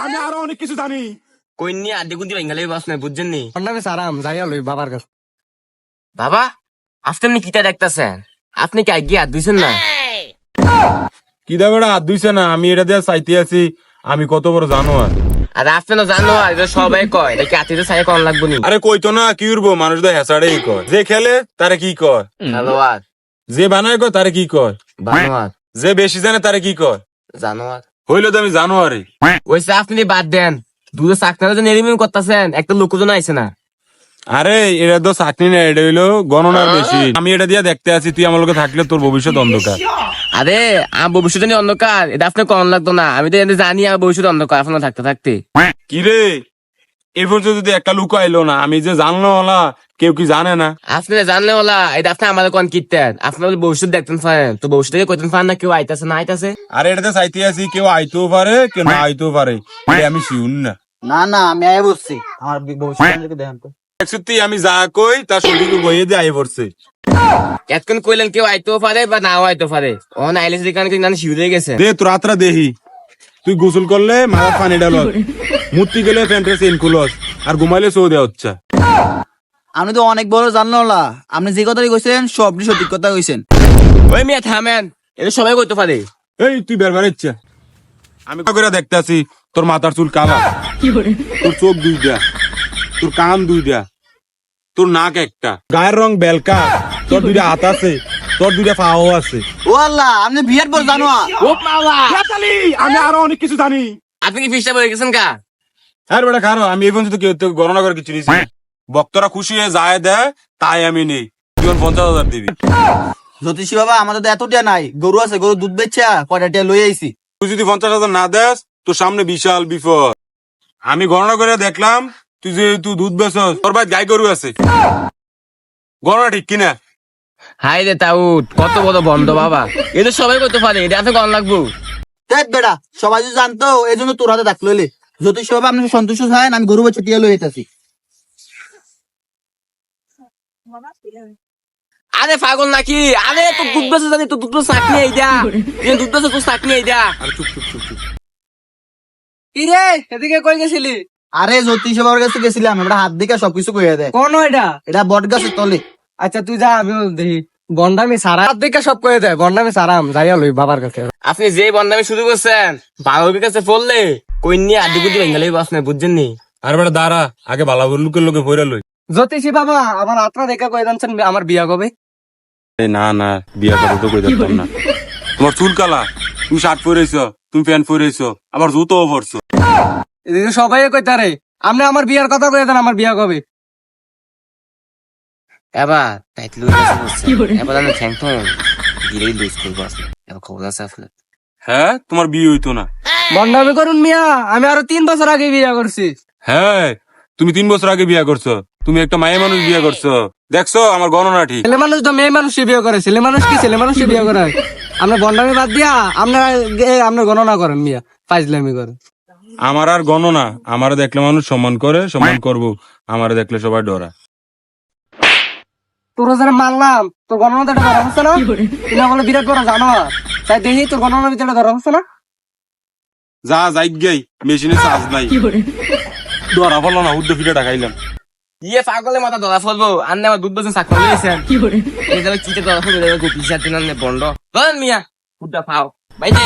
আমি আরো অনেক কিছু জানি। কইনি আদি কুন্দি বেঙ্গালি বাস নাই বুঝছেন নি নামে সারাম যাইয়া লই বাবার কাছে। বাবা আপনি কিতা দেখতাছেন? আপনি কি আগে হাত দিছেন না? কি দা বেড়া হাত ধুইছে না, আমি এটা দিয়ে চাইতে আছি। আমি কত বড় জানো আর। আর আপনি না জানো আর এটা সবাই কয় এটা কি আতিতে চাই কোন লাগবো নি? আরে কইতো না কি উড়বো, মানুষ তো হেসাড়েই কয়। যে খেলে তারে কি কয়? খেলোয়াড়। যে বানায় কয় তারে কি কয়? বানোয়ার। যে বেশি জানে তারে কি কয়? জানোয়ার। হইলো তো আমি জানো আরে। ওইসে আপনি বাদ দেন, দুধে চাকনারা যে নেরিমিন করতেছেন একটা লোকজন আইছে না। আরে এটা তো চাকরি না, এটা হইলো গণনার বেশি। আমি এটা দিয়ে দেখতে আছি, তুই আমার লোকে থাকলে তোর ভবিষ্যৎ অন্ধকার। আরে আমার ভবিষ্যৎ নিয়ে অন্ধকার, এটা আপনি কম লাগতো না। আমি তো এমনি জানি আমার ভবিষ্যৎ অন্ধকার আপনার থাকতে থাকতে। কি রে, এই পর্যন্ত যদি একটা লুক আইলো না, আমি যে জানলো না কেউ কি জানে না। আপনি জানলে বলা এটা আপনি আমাদের কোন কিনতেন, আপনার ভবিষ্যৎ দেখতেন পারেন তো ভবিষ্যৎ কইতেন পারেন না কেউ আইতাছে না আইতাছে। আরে এটাতে চাইতে আছি, কেউ আইতেও পারে কেউ না আইতেও পারে, আমি শিউন না। না না আমি আয় বসছি, আমার ভবিষ্যৎ দেখান তো। সত্যি আমি যা কই তার সঠিক বইয়ে দিয়ে আই পড়ছে। এতক্ষণ কইলেন কেউ আইতেও পারে বা নাও আইতে পারে, ও না আইলে সেখানে কিন্তু শিউরে গেছে। দে তোর রাতরা দেহি, তুই গোসল করলে মাথা পানি ডাল, মূর্তি গেলে প্যান্টের চেন খুলস, আর ঘুমাইলে চৌ দেওয়া হচ্ছে। আপনি তো অনেক বড় জানলো না, আপনি যে কথাই কইছেন সবটি সঠিক কথা কইছেন। ওই মেয়ে থামেন, এটা সবাই করতে পারে। এই তুই বের বের ইচ্ছা, আমি করে দেখতে আছি তোর মাথার চুল কালা, তোর চোখ দুইটা, তোর কান দুইটা, তোর নাক একটা, গায়ের রং বেলকা, তোর দুইটা হাত আছে, তোর দুইটা পাও আছে। ও আল্লাহ, আপনি বিয়ের পর জানো? ও বাবা আমি আরো অনেক কিছু জানি। আপনি কি ফিসটা বলে গেছেন কা? হ্যাঁ বেটা খারো, আমি এই পর্যন্ত কেউ গণনা করে কিছু নিয়েছি। বক্তরা খুশি হয়ে যায় দেয় তাই আমি নেই, তুই 50,000 দিবি। জ্যোতিষী বাবা, আমাদের তো এতটা নাই, গরু আছে, গরু দুধ বেচা কয়টা টিয়া লই আইছি। তুই যদি 50,000 না দেস তোর সামনে বিশাল বিপদ। আমি গণনা করে দেখলাম তুই যেহেতু দুধ বেচস, তোর ভাই গাই গরু আছে, গণনা ঠিক কিনা? হাই রে তাউট, কত বড় বন্ধ বাবা, এটা সবাই করতে পারে, এটা আপনি কম লাগবো। দেখ বেটা, সবাই যদি জানতো এই জন্য তোর হাতে ডাক লইলে। জ্যোতিষী বাবা আপনি সন্তুষ্ট থাকেন, আমি গরু বেচা টিয়া লই আইতাছি। আরে পাগল নাকি? আরে তো দুধ বেচে জানি, তো দুধ বেচে চাকনি এইটা, দুধ বেচে তো চাকনি এইটা। আরে চুপ চুপ চুপ চুপ। কি রে এদিকে কই গেছিলি? আরে জ্যোতিষী বাবার কাছে গেছিলাম, এটা হাত দিকে সবকিছু কইয়া দেয়। কোন এটা? এটা বট গাছের তলে। আচ্ছা তুই যা, আমি দেখি। বন্ডামি সারা দিকে সব কয়ে দেয়, বন্ডামি সারাম যাইয়া লই বাবার কাছে। আপনি যে বন্দামি শুরু করছেন বাবার কাছে পড়লে কইনি আদি কুন্দি বেঙ্গালি বাস নাই বুঝছেন নি? আরে বেটা দাঁড়া, আগে ভালো লোকের লোকে ভৈরা লই। জ্যোতিষী বাবা, আমার আত্মা দেখা কয়ে জানছেন আমার বিয়া কবে? না না, বিয়া করতে তো কই দেখতাম না। তোমার চুল কালা, তুমি শার্ট পরেছ, তুমি প্যান্ট পরেছ, আবার জুতো পরছো। এদিকে সবাই কইতারে আপনি আমার বিয়ার কথা কয়ে দেন, আমার বিয়া কবে? এবার টাইট লুই গেছে বুঝছেন, এবার আমি ঠ্যাং ঠ্যাং দিলেই লুজ করবো আসলে, এবার খবর আছে আসলে। হ্যাঁ তোমার বিয়ে হইতো না। বন্ডামি করুন মিয়া, আমি আরো 3 বছর আগে বিয়া করছি। হ্যাঁ তুমি 3 বছর আগে বিয়া করছো, তুমি একটা মায়ে মানুষ বিয়ে করছো, দেখছো আমার গণনা ঠিক। ছেলে মানুষ তো মেয়ে মানুষকে বিয়ে করে, ছেলে মানুষ কি ছেলে মানুষকে বিয়ে করে? আপনার বন্ডামি বাদ দিয়া আপনার গণনা করেন মিয়া, ফাইজলামি করেন। আমার আর গণনা, আমার দেখলে মানুষ সম্মান করে, সম্মান করবো, আমার দেখলে সবাই ডরা। তোর যারা মারলাম, তোর গণনাতে একটা ধরা হচ্ছে না? তুই না বলে বিরাট বড় জানো, তাই দেখি তোর গণনার ভিতরে ধরা হচ্ছে না? যা যাই গাই, মেশিনে চার্জ নাই, ডরা ফেলো না, উদ্য ফিরে টাকাইলাম। ইয়ে পাগলে মাথা ধরা ফেলবো, আর না আমার দুধ বেচে চাকনি লইছেন। এই যাবে কিতে ধরা ফেলবো, গোপি সাথে না বন্ড ধরেন মিয়া উদ্দা পাও বাইতে।